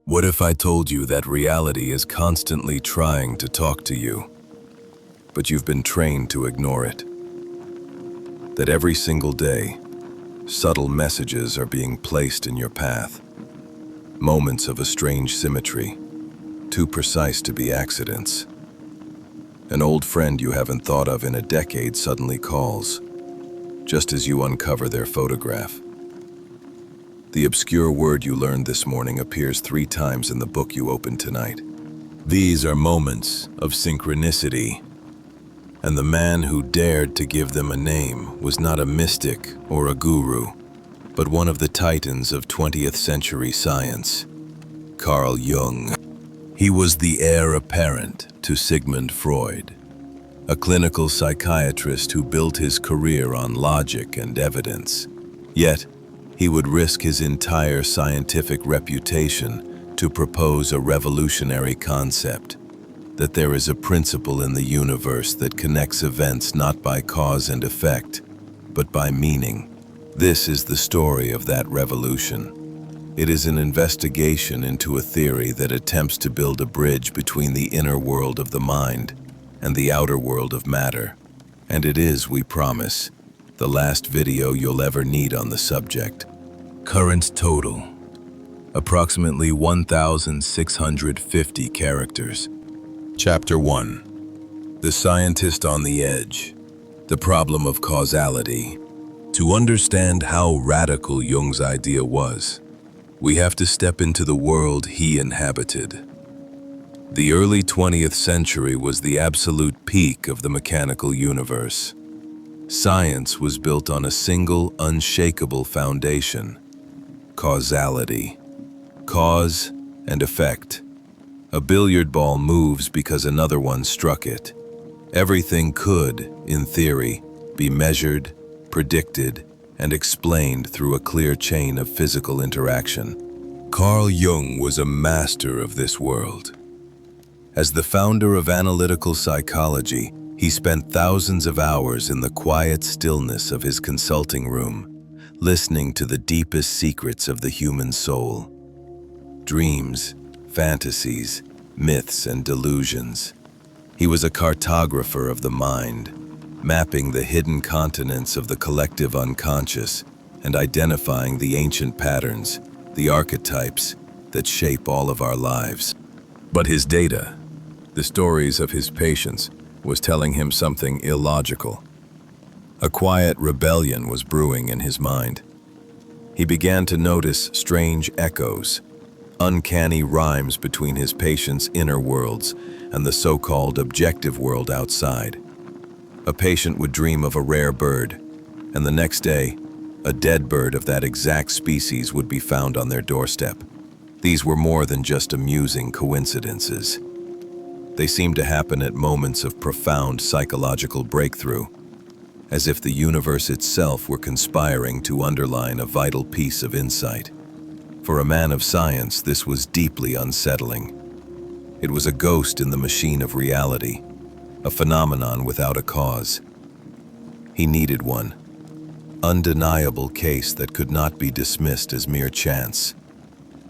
What if I told you that reality is constantly trying to talk to you, but you've been trained to ignore it? That every single day, subtle messages are being placed in your path, moments of a strange symmetry, too precise to be accidents. An old friend you haven't thought of in a decade suddenly calls, just as you uncover their photograph. The obscure word you learned this morning appears 3 times in the book you opened tonight. These are moments of synchronicity, and the man who dared to give them a name was not a mystic or a guru, but one of the titans of 20th century science, Carl Jung. He was the heir apparent to Sigmund Freud, a clinical psychiatrist who built his career on logic and evidence. Yet, he would risk his entire scientific reputation to propose a revolutionary concept, that there is a principle in the universe that connects events not by cause and effect, but by meaning. This is the story of that revolution. It is an investigation into a theory that attempts to build a bridge between the inner world of the mind and the outer world of matter. And it is, we promise, the last video you'll ever need on the subject. Current total: approximately 1,650 characters. Chapter 1. The Scientist on the Edge. The Problem of Causality. To understand how radical Jung's idea was, we have to step into the world he inhabited. The early 20th century was the absolute peak of the mechanical universe. Science was built on a single, unshakable foundation: causality. Cause and effect. A billiard ball moves because another one struck it. Everything could, in theory, be measured, predicted, and explained through a clear chain of physical interaction. Carl Jung was a master of this world. As the founder of analytical psychology, he spent thousands of hours in the quiet stillness of his consulting room, listening to the deepest secrets of the human soul. Dreams, fantasies, myths, and delusions. He was a cartographer of the mind, mapping the hidden continents of the collective unconscious and identifying the ancient patterns, the archetypes that shape all of our lives. But his data, the stories of his patients, was telling him something illogical. A quiet rebellion was brewing in his mind. He began to notice strange echoes, uncanny rhymes between his patient's inner worlds and the so-called objective world outside. A patient would dream of a rare bird, and the next day, a dead bird of that exact species would be found on their doorstep. These were more than just amusing coincidences. They seemed to happen at moments of profound psychological breakthrough, as if the universe itself were conspiring to underline a vital piece of insight. For a man of science, this was deeply unsettling. It was a ghost in the machine of reality, a phenomenon without a cause. He needed one, undeniable case that could not be dismissed as mere chance.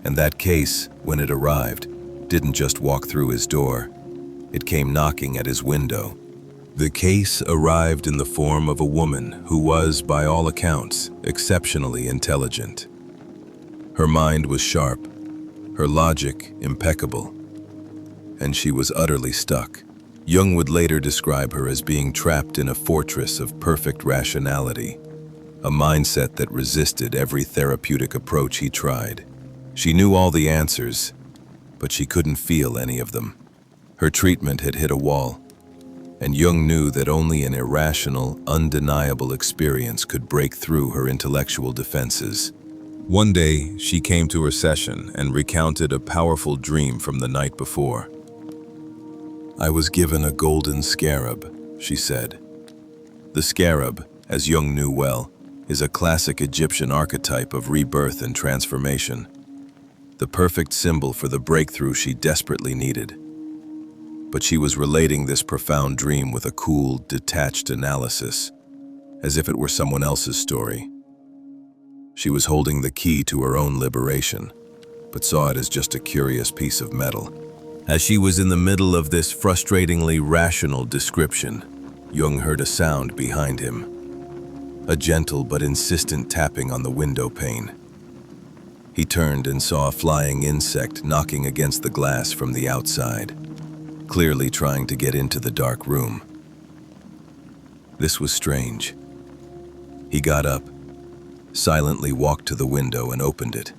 And that case, when it arrived, didn't just walk through his door. It came knocking at his window. The case arrived in the form of a woman who was, by all accounts, exceptionally intelligent. Her mind was sharp, her logic impeccable, and she was utterly stuck. Jung would later describe her as being trapped in a fortress of perfect rationality, a mindset that resisted every therapeutic approach he tried. She knew all the answers, but she couldn't feel any of them. Her treatment had hit a wall, and Jung knew that only an irrational, undeniable experience could break through her intellectual defenses. One day, she came to her session and recounted a powerful dream from the night before. "I was given a golden scarab," she said. The scarab, as Jung knew well, is a classic Egyptian archetype of rebirth and transformation, the perfect symbol for the breakthrough she desperately needed. But she was relating this profound dream with a cool, detached analysis, as if it were someone else's story. She was holding the key to her own liberation, but saw it as just a curious piece of metal. As she was in the middle of this frustratingly rational description, Jung heard a sound behind him. A gentle but insistent tapping on the window pane. He turned and saw a flying insect knocking against the glass from the outside, clearly trying to get into the dark room. This was strange. He got up, silently walked to the window and opened it.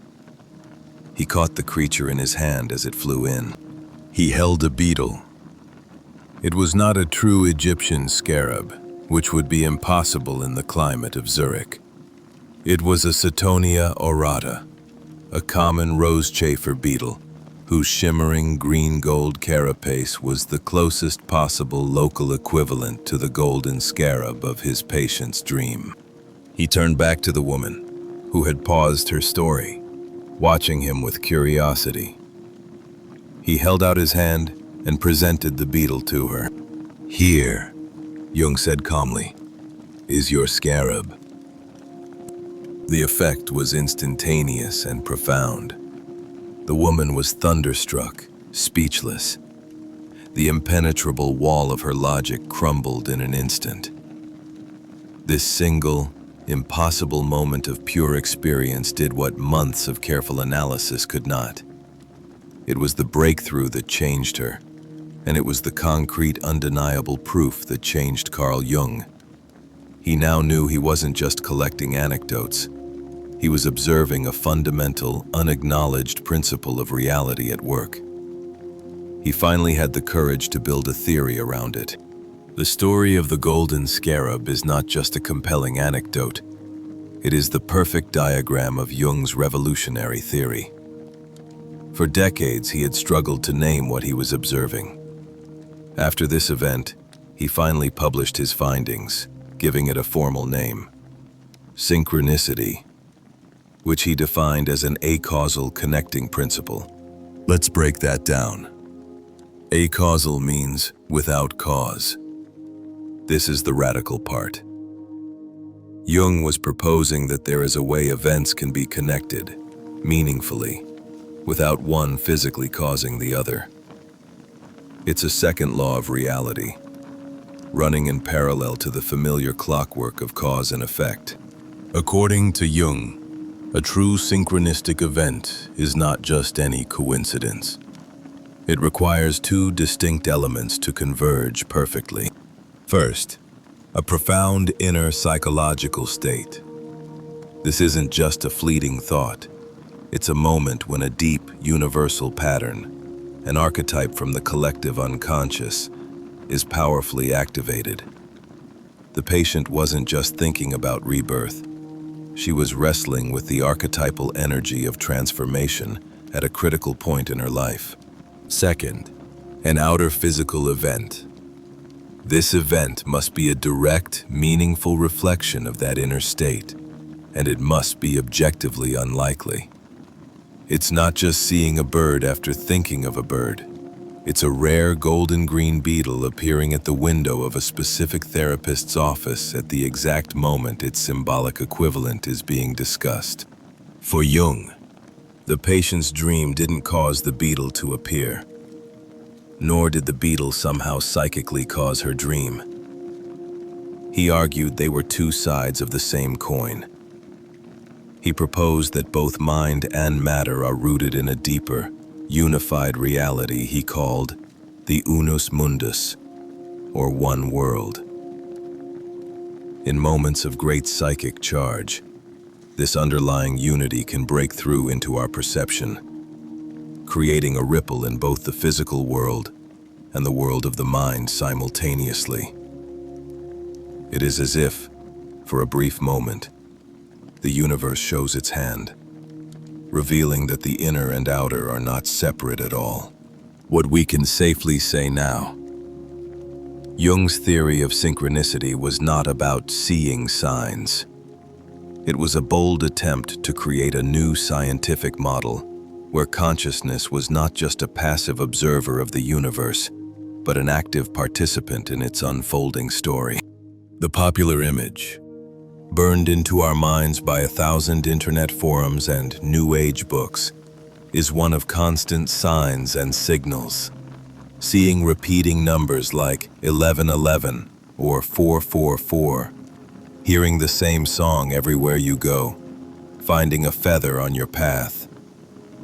He caught the creature in his hand as it flew in. He held a beetle. It was not a true Egyptian scarab, which would be impossible in the climate of Zurich. It was a Setonia aurata, a common rose-chafer beetle, whose shimmering green-gold carapace was the closest possible local equivalent to the golden scarab of his patient's dream. He turned back to the woman, who had paused her story, watching him with curiosity. He held out his hand and presented the beetle to her. "Here," Jung said calmly, "is your scarab." The effect was instantaneous and profound. The woman was thunderstruck, speechless. The impenetrable wall of her logic crumbled in an instant. This single, impossible moment of pure experience did what months of careful analysis could not. It was the breakthrough that changed her, and it was the concrete, undeniable proof that changed Carl Jung. He now knew he wasn't just collecting anecdotes. He was observing a fundamental, unacknowledged principle of reality at work. He finally had the courage to build a theory around it. The story of the golden scarab is not just a compelling anecdote. It is the perfect diagram of Jung's revolutionary theory. For decades, he had struggled to name what he was observing. After this event, he finally published his findings, giving it a formal name: synchronicity, which he defined as an acausal connecting principle. Let's break that down. Acausal means without cause. This is the radical part. Jung was proposing that there is a way events can be connected, meaningfully, without one physically causing the other. It's a second law of reality, running in parallel to the familiar clockwork of cause and effect. According to Jung, a true synchronistic event is not just any coincidence. It requires two distinct elements to converge perfectly. First, a profound inner psychological state. This isn't just a fleeting thought. It's a moment when a deep, universal pattern, an archetype from the collective unconscious, is powerfully activated. The patient wasn't just thinking about rebirth. She was wrestling with the archetypal energy of transformation at a critical point in her life. Second, an outer physical event. This event must be a direct, meaningful reflection of that inner state, and it must be objectively unlikely. It's not just seeing a bird after thinking of a bird. It's a rare golden green beetle appearing at the window of a specific therapist's office at the exact moment its symbolic equivalent is being discussed. For Jung, the patient's dream didn't cause the beetle to appear, nor did the beetle somehow psychically cause her dream. He argued they were two sides of the same coin. He proposed that both mind and matter are rooted in a deeper, unified reality he called the unus mundus, or one world. In moments of great psychic charge, this underlying unity can break through into our perception, creating a ripple in both the physical world and the world of the mind simultaneously. It is as if, for a brief moment, the universe shows its hand, revealing that the inner and outer are not separate at all. What we can safely say now: Jung's theory of synchronicity was not about seeing signs. It was a bold attempt to create a new scientific model where consciousness was not just a passive observer of the universe, but an active participant in its unfolding story. The popular image, burned into our minds by 1,000 internet forums and New Age books, is one of constant signs and signals. Seeing repeating numbers like 1111 or 444, hearing the same song everywhere you go, finding a feather on your path.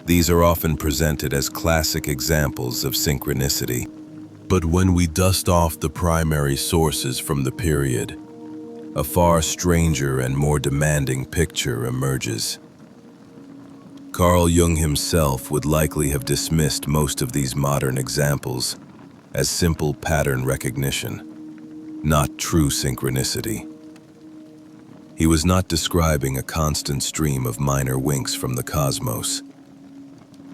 These are often presented as classic examples of synchronicity. But when we dust off the primary sources from the period, a far stranger and more demanding picture emerges. Carl Jung himself would likely have dismissed most of these modern examples as simple pattern recognition, not true synchronicity. He was not describing a constant stream of minor winks from the cosmos.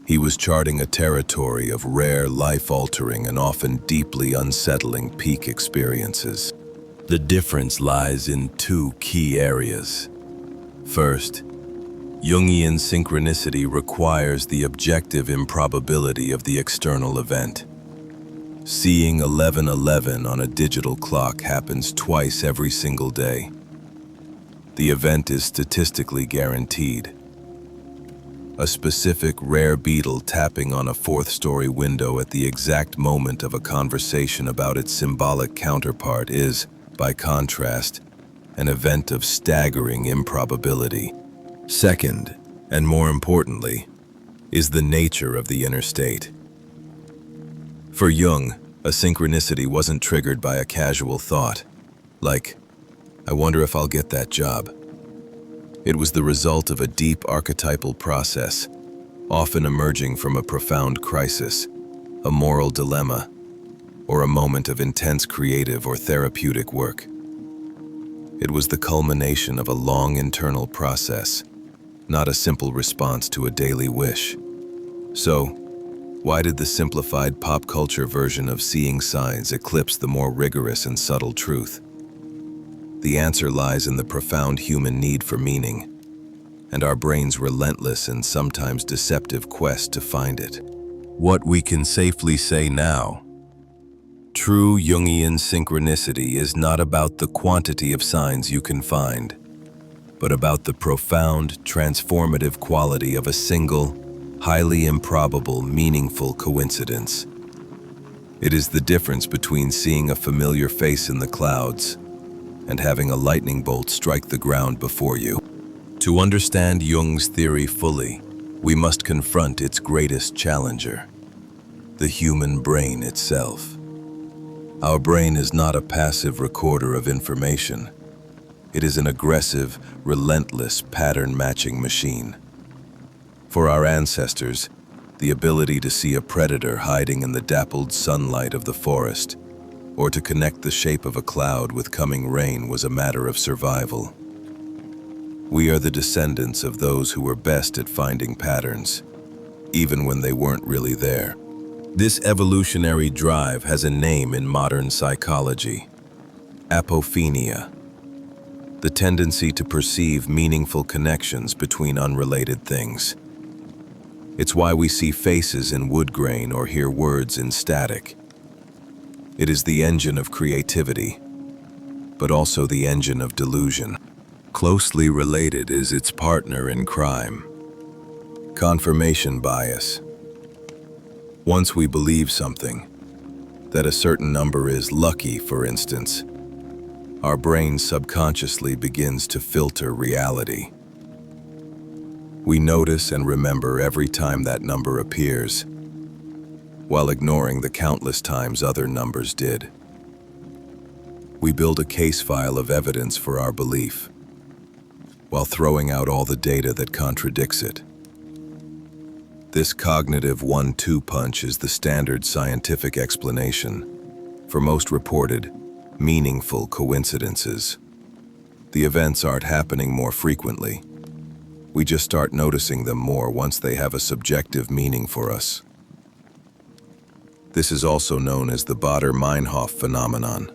He was charting a territory of rare, life-altering, and often deeply unsettling peak experiences. The difference lies in two key areas. First, Jungian synchronicity requires the objective improbability of the external event. Seeing 1111 on a digital clock happens twice every single day. The event is statistically guaranteed. A specific rare beetle tapping on a fourth-story window at the exact moment of a conversation about its symbolic counterpart is, by contrast, an event of staggering improbability. Second, and more importantly, is the nature of the inner state. For Jung, a synchronicity wasn't triggered by a casual thought, like, I wonder if I'll get that job. It was the result of a deep archetypal process, often emerging from a profound crisis, a moral dilemma, or a moment of intense creative or therapeutic work. It was the culmination of a long internal process, not a simple response to a daily wish. So, why did the simplified pop culture version of seeing signs eclipse the more rigorous and subtle truth? The answer lies in the profound human need for meaning, and our brain's relentless and sometimes deceptive quest to find it. What we can safely say now: true Jungian synchronicity is not about the quantity of signs you can find, but about the profound, transformative quality of a single, highly improbable, meaningful coincidence. It is the difference between seeing a familiar face in the clouds and having a lightning bolt strike the ground before you. To understand Jung's theory fully, we must confront its greatest challenger, the human brain itself. Our brain is not a passive recorder of information. It is an aggressive, relentless pattern-matching machine. For our ancestors, the ability to see a predator hiding in the dappled sunlight of the forest, or to connect the shape of a cloud with coming rain, was a matter of survival. We are the descendants of those who were best at finding patterns, even when they weren't really there. This evolutionary drive has a name in modern psychology: apophenia, the tendency to perceive meaningful connections between unrelated things. It's why we see faces in wood grain or hear words in static. It is the engine of creativity, but also the engine of delusion. Closely related is its partner in crime: confirmation bias. Once we believe something, that a certain number is lucky, for instance, our brain subconsciously begins to filter reality. We notice and remember every time that number appears, while ignoring the countless times other numbers did. We build a case file of evidence for our belief, while throwing out all the data that contradicts it. This cognitive 1-2 punch is the standard scientific explanation for most reported, meaningful coincidences. The events aren't happening more frequently. We just start noticing them more once they have a subjective meaning for us. This is also known as the Baader-Meinhof phenomenon.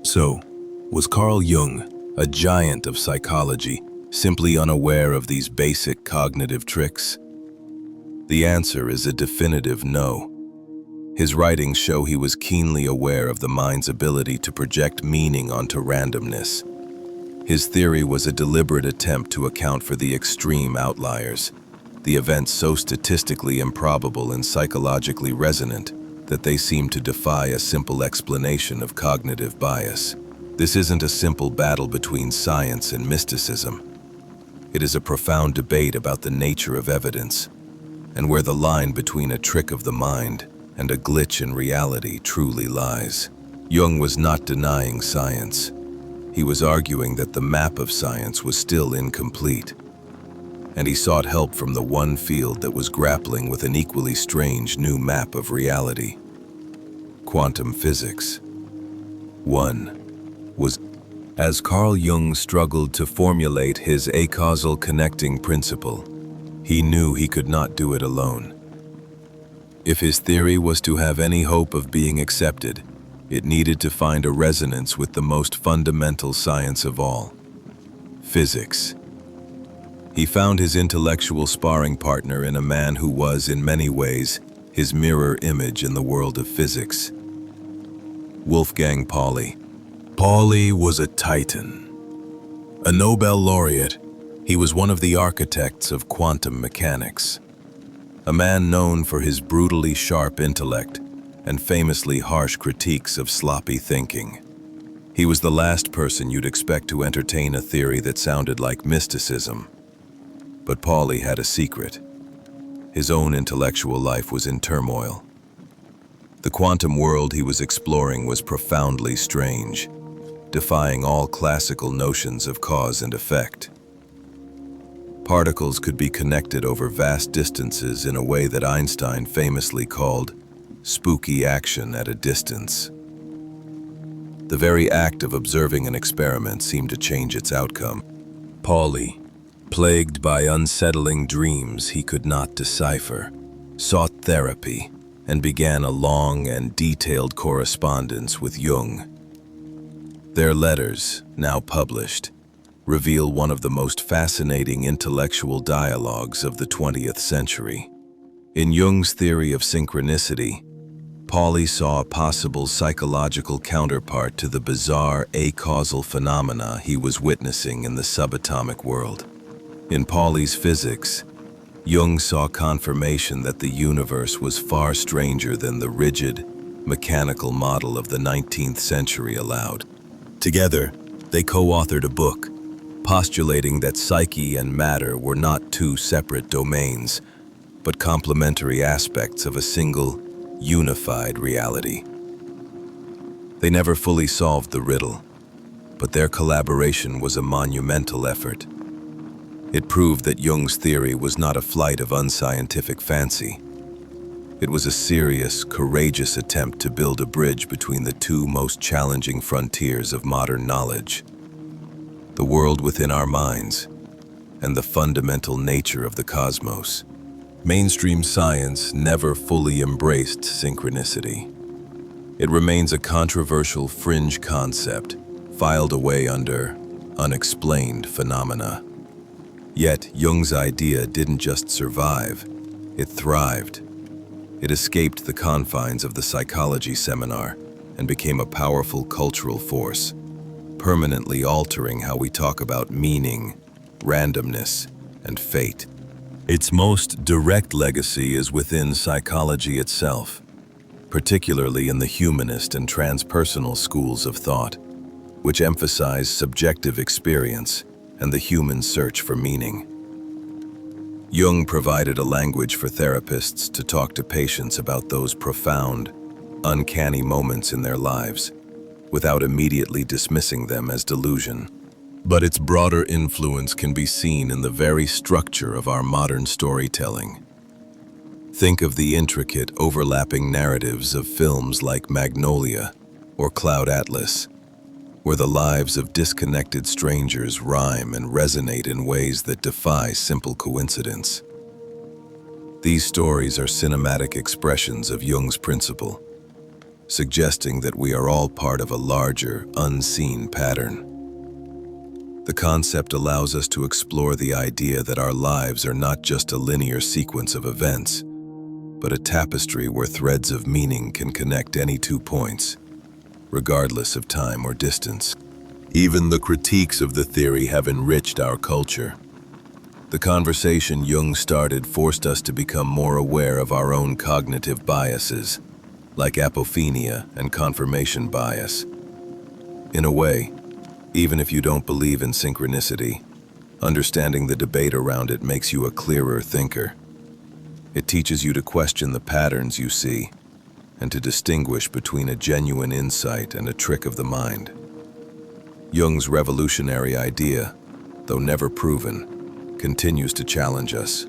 So, was Carl Jung, a giant of psychology, simply unaware of these basic cognitive tricks? The answer is a definitive no. His writings show he was keenly aware of the mind's ability to project meaning onto randomness. His theory was a deliberate attempt to account for the extreme outliers, the events so statistically improbable and psychologically resonant that they seem to defy a simple explanation of cognitive bias. This isn't a simple battle between science and mysticism. It is a profound debate about the nature of evidence and where the line between a trick of the mind and a glitch in reality truly lies. Jung was not denying science. He was arguing that the map of science was still incomplete, and he sought help from the one field that was grappling with an equally strange new map of reality: quantum physics. As Carl Jung struggled to formulate his Acausal Connecting Principle, he knew he could not do it alone. If his theory was to have any hope of being accepted, it needed to find a resonance with the most fundamental science of all: physics. He found his intellectual sparring partner in a man who was, in many ways, his mirror image in the world of physics: Wolfgang Pauli. Pauli was a titan. A Nobel laureate, he was one of the architects of quantum mechanics. A man known for his brutally sharp intellect and famously harsh critiques of sloppy thinking. He was the last person you'd expect to entertain a theory that sounded like mysticism. But Pauli had a secret. His own intellectual life was in turmoil. The quantum world he was exploring was profoundly strange, defying all classical notions of cause and effect. Particles could be connected over vast distances in a way that Einstein famously called spooky action at a distance. The very act of observing an experiment seemed to change its outcome. Pauli, plagued by unsettling dreams he could not decipher, sought therapy and began a long and detailed correspondence with Jung. Their letters, now published, reveal one of the most fascinating intellectual dialogues of the 20th century. In Jung's theory of synchronicity, Pauli saw a possible psychological counterpart to the bizarre acausal phenomena he was witnessing in the subatomic world. In Pauli's physics, Jung saw confirmation that the universe was far stranger than the rigid, mechanical model of the 19th century allowed. Together, they co-authored a book, postulating that psyche and matter were not two separate domains, but complementary aspects of a single, unified reality. They never fully solved the riddle, but their collaboration was a monumental effort. It proved that Jung's theory was not a flight of unscientific fancy. It was a serious, courageous attempt to build a bridge between the two most challenging frontiers of modern knowledge: the world within our minds and the fundamental nature of the cosmos. Mainstream science never fully embraced synchronicity. It remains a controversial fringe concept, filed away under unexplained phenomena. Yet Jung's idea didn't just survive, it thrived. It escaped the confines of the psychology seminar and became a powerful cultural force, permanently altering how we talk about meaning, randomness, and fate. Its most direct legacy is within psychology itself, particularly in the humanist and transpersonal schools of thought, which emphasize subjective experience and the human search for meaning. Jung provided a language for therapists to talk to patients about those profound, uncanny moments in their lives, without immediately dismissing them as delusion. But its broader influence can be seen in the very structure of our modern storytelling. Think of the intricate, overlapping narratives of films like Magnolia or Cloud Atlas, where the lives of disconnected strangers rhyme and resonate in ways that defy simple coincidence. These stories are cinematic expressions of Jung's principle, suggesting that we are all part of a larger, unseen pattern. The concept allows us to explore the idea that our lives are not just a linear sequence of events, but a tapestry where threads of meaning can connect any 2 points, regardless of time or distance. Even the critiques of the theory have enriched our culture. The conversation Jung started forced us to become more aware of our own cognitive biases, like apophenia and confirmation bias. In a way, even if you don't believe in synchronicity, understanding the debate around it makes you a clearer thinker. It teaches you to question the patterns you see and to distinguish between a genuine insight and a trick of the mind. Jung's revolutionary idea, though never proven, continues to challenge us.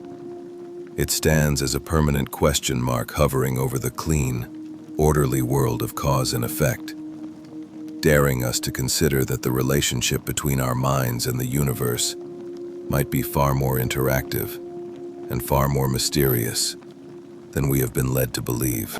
It stands as a permanent question mark hovering over the clean, orderly world of cause and effect, daring us to consider that the relationship between our minds and the universe might be far more interactive and far more mysterious than we have been led to believe.